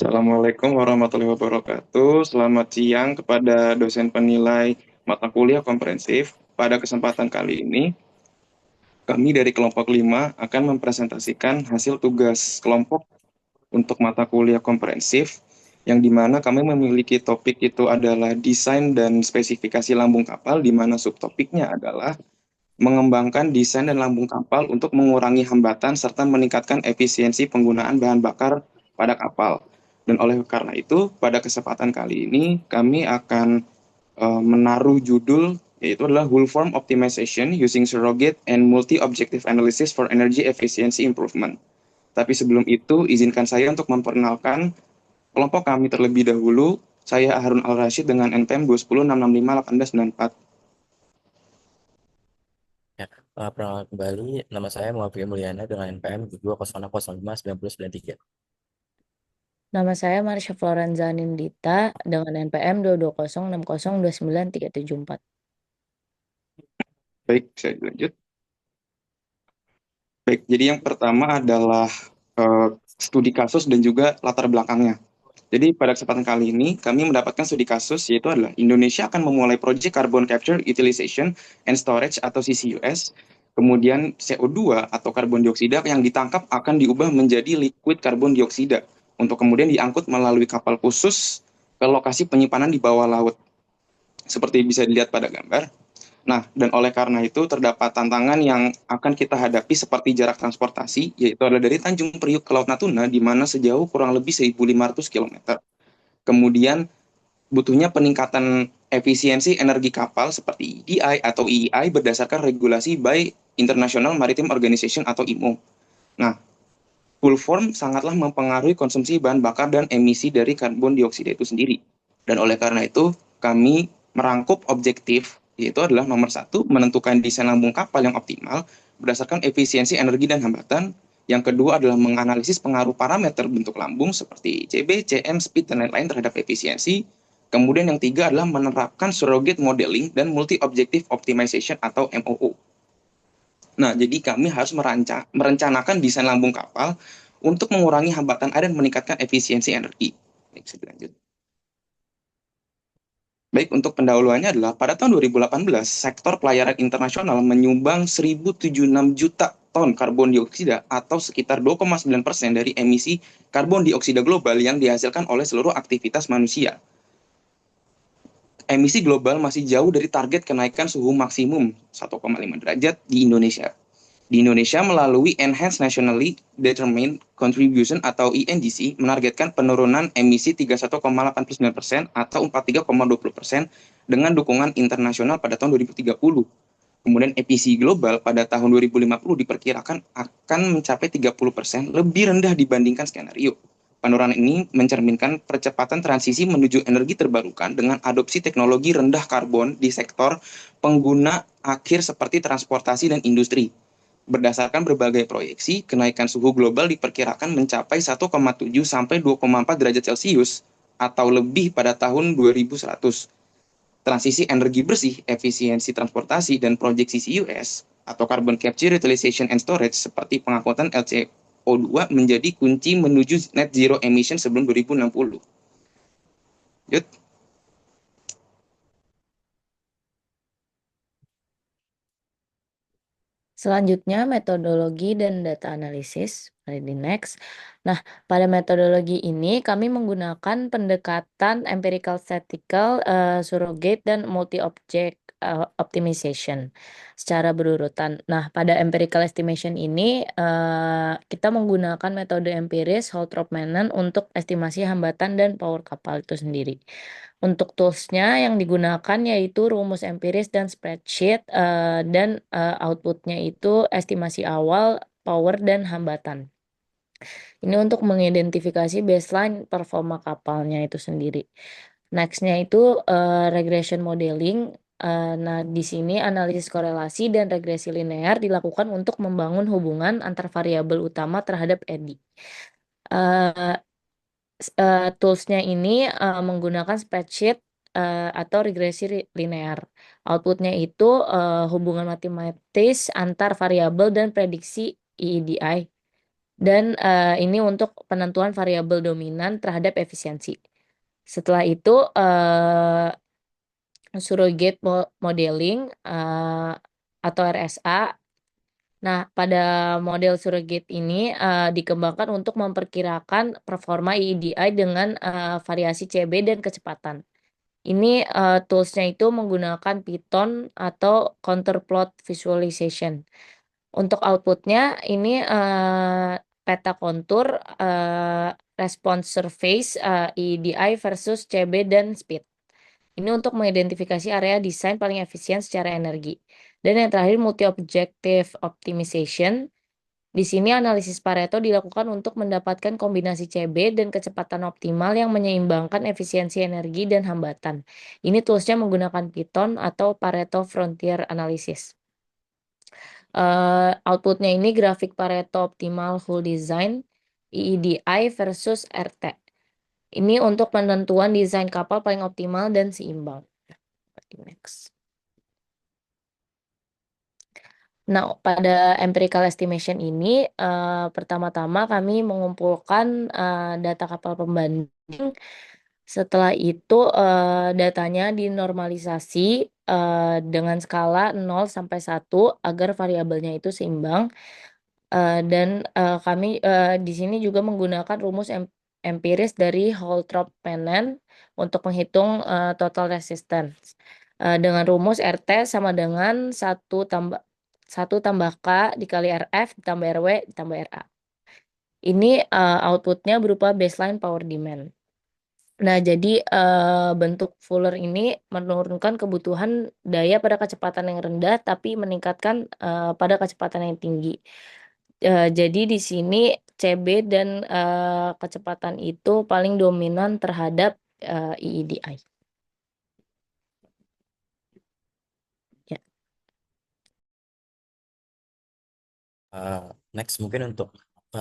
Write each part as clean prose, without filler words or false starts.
Assalamualaikum warahmatullahi wabarakatuh. Selamat siang kepada dosen penilai mata kuliah komprehensif. Pada kesempatan kali ini, kami dari kelompok 5 akan mempresentasikan hasil tugas kelompok untuk mata kuliah komprehensif, yang dimana kami memiliki topik itu adalah desain dan spesifikasi lambung kapal, di mana subtopiknya adalah mengembangkan desain dan lambung kapal untuk mengurangi hambatan serta meningkatkan efisiensi penggunaan bahan bakar pada kapal. Dan oleh karena itu, pada kesempatan kali ini kami akan menaruh judul yaitu adalah Whole Form Optimization Using Surrogate and Multi-Objective Analysis for Energy Efficiency Improvement. Tapi sebelum itu, izinkan saya untuk memperkenalkan kelompok kami terlebih dahulu. Saya Harun Al-Rashid dengan NPM 2106658. Ya, perkenalkan kembali, nama saya Muhammad Mulyana dengan NPM 2005993. Nama saya Marsha Florenza Nindita dengan NPM 22060293744. Baik, saya lanjut. Baik, jadi yang pertama adalah studi kasus dan juga latar belakangnya. Jadi pada kesempatan kali ini kami mendapatkan studi kasus, yaitu adalah Indonesia akan memulai proyek Carbon Capture Utilization and Storage atau CCUS. Kemudian CO2 atau karbon dioksida yang ditangkap akan diubah menjadi liquid karbon dioksida untuk kemudian diangkut melalui kapal khusus ke lokasi penyimpanan di bawah laut. Seperti bisa dilihat pada gambar. Nah, dan oleh karena itu terdapat tantangan yang akan kita hadapi seperti jarak transportasi, yaitu adalah dari Tanjung Priuk ke Laut Natuna, di mana sejauh kurang lebih 1.500 km. Kemudian butuhnya peningkatan efisiensi energi kapal seperti EEI atau EEI berdasarkan regulasi by International Maritime Organization atau IMO. Nah, full form sangatlah mempengaruhi konsumsi bahan bakar dan emisi dari karbon dioksida itu sendiri. Dan oleh karena itu, kami merangkup objektif, yaitu adalah nomor satu, menentukan desain lambung kapal yang optimal berdasarkan efisiensi energi dan hambatan. Yang kedua adalah menganalisis pengaruh parameter bentuk lambung seperti CB, CM, speed, dan lain-lain terhadap efisiensi. Kemudian yang tiga adalah menerapkan surrogate modeling dan multi-objective optimization atau MOO. Nah, jadi kami harus merencanakan desain lambung kapal untuk mengurangi hambatan air dan meningkatkan efisiensi energi. Baik, saya lanjut. Baik, untuk pendahuluannya adalah pada tahun 2018, sektor pelayaran internasional menyumbang 1.076 juta ton karbon dioksida atau sekitar 2,9% dari emisi karbon dioksida global yang dihasilkan oleh seluruh aktivitas manusia. Emisi global masih jauh dari target kenaikan suhu maksimum 1,5 derajat di Indonesia. Di Indonesia melalui Enhanced Nationally Determined Contribution atau ENDC menargetkan penurunan emisi 31,89% atau 43,20% dengan dukungan internasional pada tahun 2030. Kemudian emisi global pada tahun 2050 diperkirakan akan mencapai 30% lebih rendah dibandingkan skenario. Penurunan ini mencerminkan percepatan transisi menuju energi terbarukan dengan adopsi teknologi rendah karbon di sektor pengguna akhir seperti transportasi dan industri. Berdasarkan berbagai proyeksi, kenaikan suhu global diperkirakan mencapai 1,7 sampai 2,4 derajat Celcius atau lebih pada tahun 2100. Transisi energi bersih, efisiensi transportasi, dan proyek CCUS atau Carbon Capture, Utilization, and Storage seperti pengangkutan LCO2 menjadi kunci menuju net zero emission sebelum 2060. Yud. Selanjutnya, metodologi dan data analisis. Mari di next. Nah, pada metodologi ini kami menggunakan pendekatan empirical statistical, surrogate, dan multi-object optimization secara berurutan. Nah, pada empirical estimation ini kita menggunakan metode empiris Holtrop-Manon untuk estimasi hambatan dan power kapal itu sendiri. Untuk toolsnya yang digunakan yaitu rumus empiris dan spreadsheet, dan outputnya itu estimasi awal, power, dan hambatan. Ini untuk mengidentifikasi baseline performa kapalnya itu sendiri. Nextnya itu regression modeling. Nah, di sini analisis korelasi dan regresi linear dilakukan untuk membangun hubungan antar variabel utama terhadap eddy. Toolsnya ini menggunakan spreadsheet atau regresi linear. Outputnya itu hubungan matematis antar variabel dan prediksi EEDI. Dan ini untuk penentuan variabel dominan terhadap efisiensi. Setelah itu surrogate modeling atau RSA. Nah, pada model surrogate ini dikembangkan untuk memperkirakan performa EEDI dengan variasi CB dan kecepatan. Ini toolsnya itu menggunakan Python atau counterplot visualization. Untuk outputnya ini peta kontur response surface EEDI versus CB dan speed. Ini untuk mengidentifikasi area desain paling efisien secara energi. Dan yang terakhir multi-objective optimization. Di sini analisis Pareto dilakukan untuk mendapatkan kombinasi CB dan kecepatan optimal yang menyeimbangkan efisiensi energi dan hambatan. Ini toolsnya menggunakan Python atau Pareto Frontier Analysis. Outputnya ini grafik Pareto Optimal Hull Design EEDI versus RT. Ini untuk penentuan desain kapal paling optimal dan seimbang. Next. Nah, pada empirical estimation ini pertama-tama kami mengumpulkan data kapal pembanding. Setelah itu datanya dinormalisasi dengan skala 0 sampai 1 agar variabelnya itu seimbang. Dan kami di sini juga menggunakan rumus empiris dari Holtrop-Pennant untuk menghitung total resistance. Dengan rumus RT sama dengan 1 tambah K dikali RF ditambah RW ditambah RA. Ini outputnya berupa baseline power demand. Nah, jadi bentuk Fuller ini menurunkan kebutuhan daya pada kecepatan yang rendah tapi meningkatkan pada kecepatan yang tinggi. Jadi di sini CB dan kecepatan itu paling dominan terhadap EEDI. Ya. Next mungkin untuk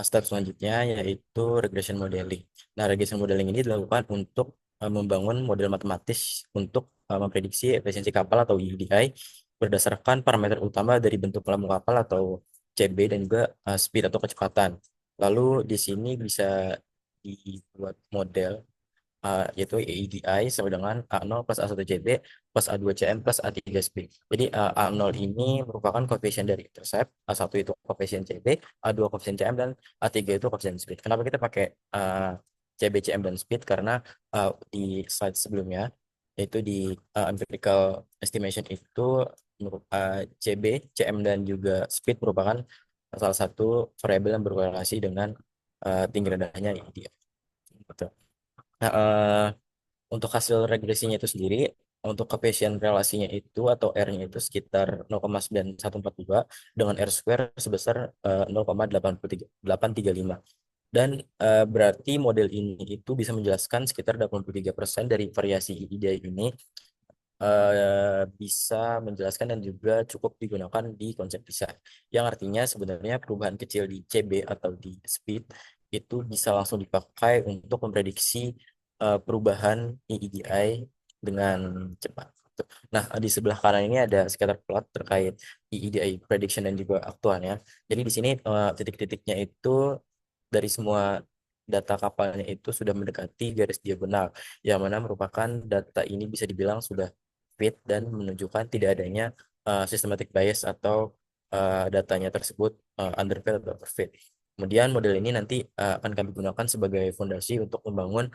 step selanjutnya yaitu regression modeling. Nah, regression modeling ini dilakukan untuk membangun model matematis untuk memprediksi efisiensi kapal atau EEDI berdasarkan parameter utama dari bentuk lambung kapal atau CB dan juga speed atau kecepatan. Lalu di sini bisa dibuat model yaitu EEDI sama dengan A0 plus A1 CB plus A2 CM plus A3 speed. Jadi A0 ini merupakan koefisien dari intercept, A1 itu koefisien CB, A2 koefisien CM, dan A3 itu koefisien speed. Kenapa kita pakai CB, CM, dan speed? Karena di slide sebelumnya, yaitu di empirical estimation itu CB, CM, dan juga speed merupakan salah satu variabel yang berkorelasi dengan tinggi rendahnya EEDI. Betul. Nah, untuk hasil regresinya itu sendiri, untuk koefisien relasinya itu atau R-nya itu sekitar 0,9142 dengan R square sebesar 0,835. Dan berarti model ini itu bisa menjelaskan sekitar 83% dari variasi ide ini bisa menjelaskan dan juga cukup digunakan di konsep desain. Yang artinya sebenarnya perubahan kecil di CB atau di speed itu bisa langsung dipakai untuk memprediksi perubahan EEDI dengan cepat. Nah, di sebelah kanan ini ada scatter plot terkait EEDI prediction dan juga aktualnya. Jadi di sini titik-titiknya itu dari semua data kapalnya itu sudah mendekati garis diagonal, yang mana merupakan data ini bisa dibilang sudah fit dan menunjukkan tidak adanya systematic bias atau datanya tersebut underfit atau overfit. Kemudian model ini nanti akan kami gunakan sebagai fondasi untuk membangun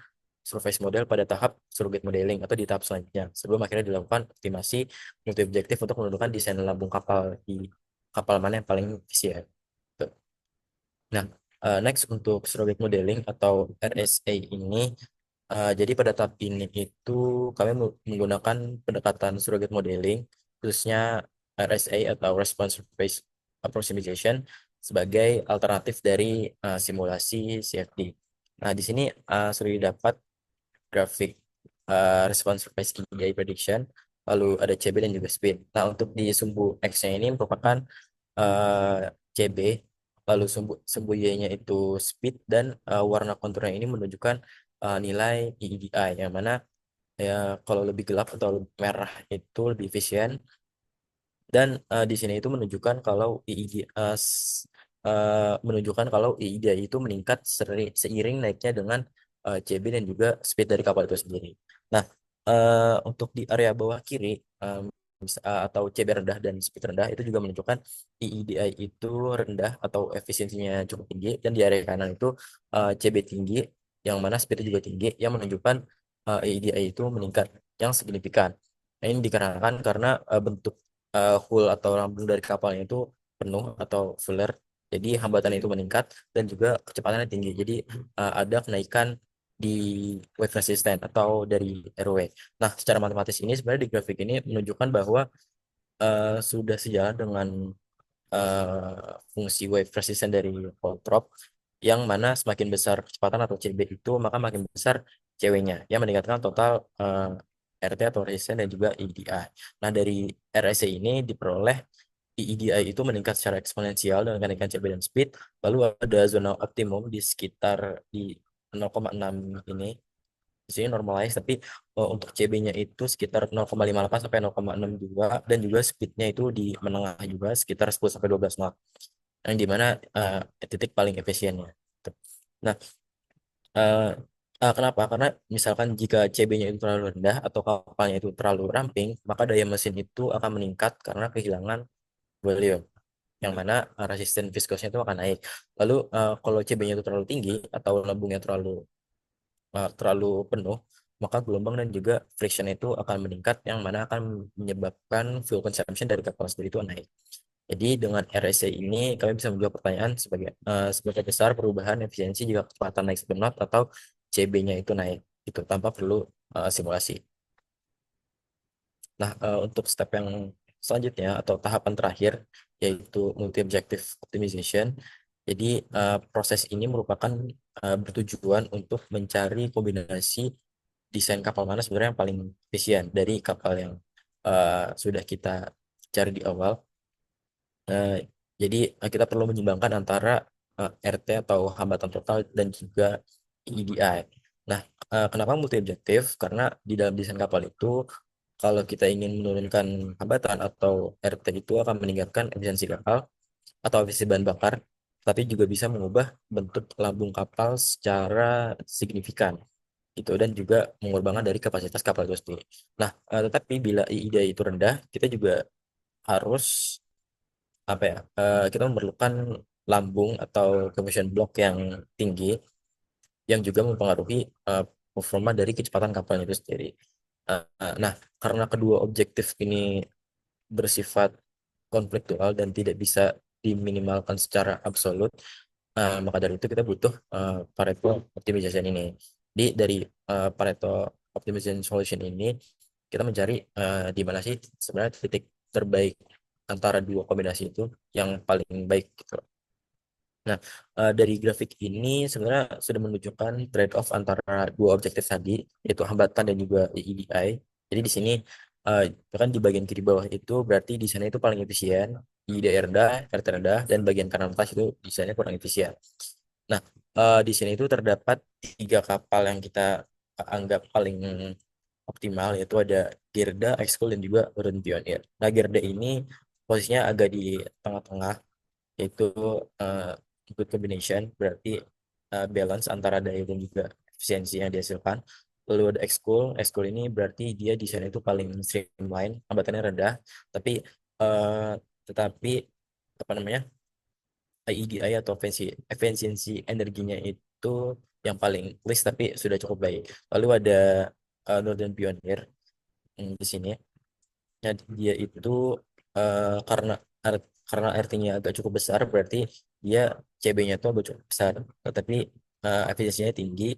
surface model pada tahap surrogate modeling atau di tahap selanjutnya sebelum akhirnya dilakukan optimasi multi objektif untuk menentukan desain lambung kapal di kapal mana yang paling efisien. Tuh. Nah, next untuk surrogate modeling atau RSA ini, jadi pada tahap ini itu kami menggunakan pendekatan surrogate modeling, khususnya RSA atau Response Based Approximation sebagai alternatif dari simulasi CFD. Nah, di sini sudah didapat grafik response surface EEDI prediction, lalu ada CB dan juga speed. Nah, untuk di sumbu X-nya ini merupakan CB, lalu sumbu Y-nya itu speed, dan warna konturnya ini menunjukkan nilai EEDI, yang mana ya kalau lebih gelap atau lebih merah itu lebih efisien, dan di sini itu menunjukkan kalau EEDI menunjukkan kalau EEDI itu meningkat seiring naiknya dengan CB dan juga speed dari kapal itu sendiri. Nah, untuk di area bawah kiri atau CB rendah dan speed rendah itu juga menunjukkan EEDI itu rendah atau efisiensinya cukup tinggi, dan di area kanan itu CB tinggi yang mana speed juga tinggi, yang menunjukkan EEDI itu meningkat yang signifikan. Nah, ini dikarenakan karena bentuk hull atau lambung dari kapalnya itu penuh atau fuller, jadi hambatan itu meningkat dan juga kecepatannya tinggi. Jadi ada kenaikan di wave resistant atau dari RW. Nah, secara matematis ini sebenarnya di grafik ini menunjukkan bahwa sudah sejalan dengan fungsi wave resistant dari Voltrop, yang mana semakin besar kecepatan atau CB itu maka makin besar CW-nya, yang meningkatkan total RT atau resistance dan juga EDI. Nah, dari RSC ini diperoleh EEDI itu meningkat secara eksponensial dengan kenaikan CB dan speed. Lalu ada zona optimum di sekitar di 0,6 ini. Di sini normalize, tapi untuk CB-nya itu sekitar 0,58 sampai 0,62, dan juga speednya itu di menengah juga sekitar 10 sampai 12 knot. Yang dimana titik paling efisiennya. Gitu. Nah, eh, kenapa? Karena misalkan jika CB-nya itu terlalu rendah atau kapalnya itu terlalu ramping, maka daya mesin itu akan meningkat karena kehilangan volume, yang mana resisten viskosnya itu akan naik. Lalu kalau CB-nya itu terlalu tinggi atau lambungnya terlalu penuh, maka gelombang dan juga friction itu akan meningkat, yang mana akan menyebabkan fuel consumption dari kapal sendiri itu naik. Jadi dengan RSC ini kami bisa menjawab pertanyaan seberapa besar perubahan efisiensi jika kecepatan naik 1 knot atau CB-nya itu naik, itu tanpa perlu simulasi. Nah, untuk step yang selanjutnya atau tahapan terakhir yaitu multi-objective optimization. Jadi proses ini merupakan bertujuan untuk mencari kombinasi desain kapal mana sebenarnya yang paling efisien dari kapal yang sudah kita cari di awal. Eh, jadi kita perlu menyimbangkan antara RT atau hambatan total dan juga EDI. Nah, kenapa multi objektif? Karena di dalam desain kapal itu, kalau kita ingin menurunkan hambatan atau RT itu akan meningkatkan efisiensi kapal atau efisiensi bahan bakar, tapi juga bisa mengubah bentuk lambung kapal secara signifikan gitu, dan juga mengorbankan dari kapasitas kapal itu sendiri. Nah, tetapi bila EEDI itu rendah, kita juga harus apa ya? Kita memerlukan lambung atau combustion block yang tinggi, yang juga mempengaruhi performa dari kecepatan kapalnya itu sendiri. Nah, karena kedua objektif ini bersifat konfliktual dan tidak bisa diminimalkan secara absolut, maka dari itu kita butuh Pareto optimization ini. Dari Pareto optimization solution ini kita mencari di mana sih sebenarnya titik terbaik antara dua kombinasi itu yang paling baik gitu. Nah, dari grafik ini sebenarnya sudah menunjukkan trade-off antara dua objektif tadi, yaitu hambatan dan juga EEDI. Jadi di sini kan di bagian kiri bawah itu berarti di sana itu paling efisien, EEDI rendah, RT rendah, dan bagian kanan atas itu desainnya kurang efisien. Nah, di sini itu terdapat 3 kapal yang kita anggap paling optimal, yaitu ada Gerda, X-Cool, dan juga Orient Pioneer. Nah, Gerda ini posisinya agak di tengah-tengah, yaitu uh, good combination, berarti balance antara daya dan juga efisiensi yang dihasilkan. Lalu ada X-Cool ini berarti dia di sana itu paling streamline, hambatannya rendah, tapi uh, tetapi apa namanya, EEDI atau efisiensi energinya itu yang paling list tapi sudah cukup baik. Lalu ada Northern Pioneer di sini. Nah, dia itu karena karena RT-nya agak cukup besar, berarti dia CB-nya tuh agak cukup besar, tetapi efisiensinya tinggi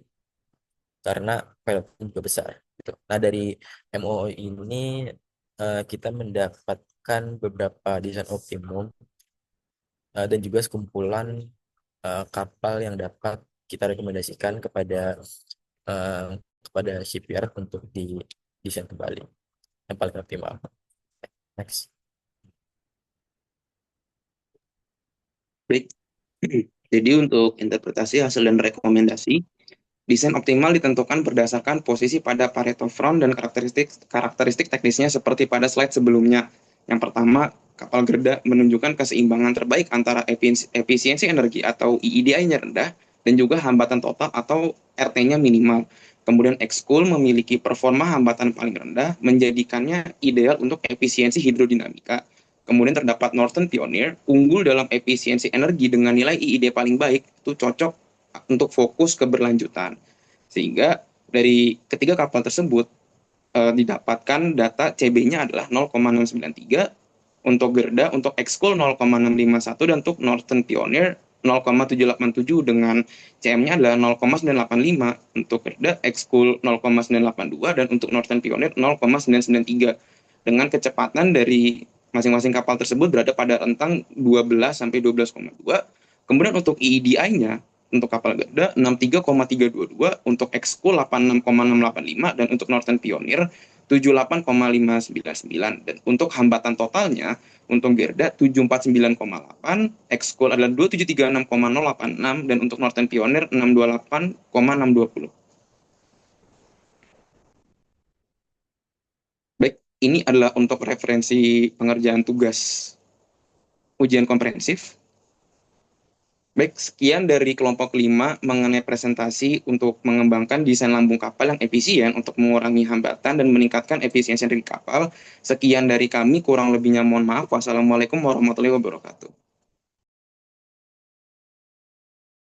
karena payloadnya juga besar. Gitu. Nah, dari MOO ini kita mendapatkan beberapa desain optimum dan juga sekumpulan kapal yang dapat kita rekomendasikan uh, kepada shipyard untuk di desain kembali yang paling optimal. Next. Baik. Jadi untuk interpretasi hasil dan rekomendasi, desain optimal ditentukan berdasarkan posisi pada Pareto front dan karakteristik karakteristik teknisnya seperti pada slide sebelumnya. Yang pertama, kapal Gerda menunjukkan keseimbangan terbaik antara efisiensi energi atau EEDI-nya rendah dan juga hambatan total atau RT-nya minimal. Kemudian X-Cool memiliki performa hambatan paling rendah, menjadikannya ideal untuk efisiensi hidrodinamika. Kemudian terdapat Northern Pioneer, unggul dalam efisiensi energi dengan nilai IID paling baik, itu cocok untuk fokus keberlanjutan. Sehingga dari ketiga kapal tersebut, didapatkan data CB-nya adalah 0,693, untuk Gerda, untuk X-Cool 0,651, dan untuk Northern Pioneer 0,787 dengan CM-nya adalah 0,985, untuk Gerda, X-Cool 0,982, dan untuk Northern Pioneer 0,993. Dengan kecepatan dari masing-masing kapal tersebut berada pada rentang 12 sampai 12,2. Kemudian untuk EEDI-nya, untuk kapal Gerda 63,322, untuk X-Cool 86,685, dan untuk Northern Pioneer 78,599. Dan untuk hambatan totalnya, untuk Gerda 749,8, X-Cool adalah 2736,086, dan untuk Northern Pioneer 628,620. Baik, ini adalah untuk referensi pengerjaan tugas ujian komprehensif. Baik, sekian dari kelompok 5 mengenai presentasi untuk mengembangkan desain lambung kapal yang efisien untuk mengurangi hambatan dan meningkatkan efisiensi energi kapal. Sekian dari kami, kurang lebihnya mohon maaf. Wassalamualaikum warahmatullahi wabarakatuh.